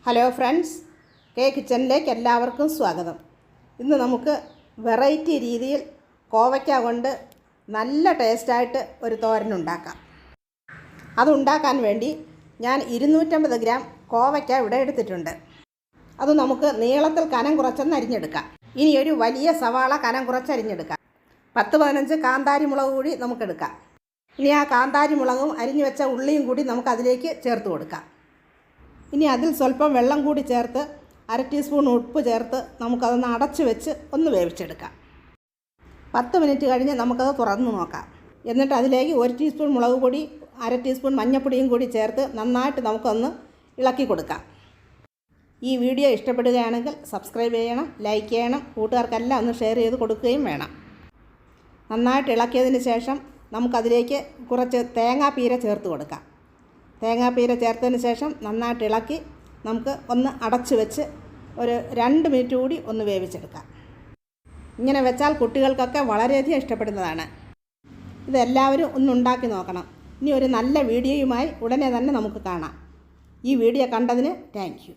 Hello friends, K കിച്ചണിലേക്ക് എല്ലാവർക്കും സ്വാഗതം. ഇന്ന് നമുക്ക് വെറൈറ്റി രീതിയിൽ കോവയ്ക്ക കൊണ്ട് നല്ല ടേസ്റ്റായിട്ട് ഒരു തോരൻ ഉണ്ടാക്കാം. അതുണ്ടാക്കാൻ വേണ്ടി ഞാൻ 250 ഗ്രാം കോവയ്ക്ക ഇവിടെ എടുത്തിട്ടുണ്ട്. അത് നമുക്ക് നീളത്തിൽ കനം കുറച്ചൊന്ന് അരിഞ്ഞെടുക്കാം. ഇനി ഒരു വലിയ സവാള കനം കുറച്ച് അരിഞ്ഞെടുക്കാം. 10-15 കാന്താരി മുളക് കൂടി നമുക്കെടുക്കാം. ഇനി ആ കാന്താരി മുളകും അരിഞ്ഞു വെച്ച ഉള്ളിയും കൂടി നമുക്കതിലേക്ക് ചേർത്ത് കൊടുക്കാം. ഇനി അതിൽ സ്വല്പം വെള്ളം കൂടി ചേർത്ത് 1/2 ടീസ്പൂൺ ഉപ്പ് ചേർത്ത് നമുക്കതൊന്ന് അടച്ച് വെച്ച് ഒന്ന് വേവിച്ചെടുക്കാം. 10 മിനിറ്റ് കഴിഞ്ഞ് നമുക്കത് തുറന്ന് നോക്കാം. എന്നിട്ട് അതിലേക്ക് 1 ടീസ്പൂൺ മുളക് പൊടി, 1/2 ടീസ്പൂൺ മഞ്ഞൾപ്പൊടിയും കൂടി ചേർത്ത് നന്നായിട്ട് നമുക്കൊന്ന് ഇളക്കി കൊടുക്കാം. ഈ വീഡിയോ ഇഷ്ടപ്പെടുകയാണെങ്കിൽ സബ്സ്ക്രൈബ് ചെയ്യണം, ലൈക്ക് ചെയ്യണം, കൂട്ടുകാർക്കെല്ലാം ഒന്ന് ഷെയർ ചെയ്ത് കൊടുക്കുകയും വേണം. നന്നായിട്ട് ഇളക്കിയതിന് ശേഷം നമുക്കതിലേക്ക് കുറച്ച് തേങ്ങാപ്പീര ചേർത്ത് കൊടുക്കാം. തേങ്ങാപ്പീര ചേർത്തതിന് ശേഷം നന്നായിട്ട് ഇളക്കി നമുക്ക് ഒന്ന് അടച്ച് വെച്ച് ഒരു 2 മിനിറ്റ് കൂടി ഒന്ന് വേവിച്ചെടുക്കാം. ഇങ്ങനെ വെച്ചാൽ കുട്ടികൾക്കൊക്കെ വളരെയധികം ഇഷ്ടപ്പെടുന്നതാണ്. ഇതെല്ലാവരും ഒന്നുണ്ടാക്കി നോക്കണം. ഇനി ഒരു നല്ല വീഡിയോയുമായി ഉടനെ തന്നെ നമുക്ക് കാണാം. ഈ വീഡിയോ കണ്ടതിന് താങ്ക് യു.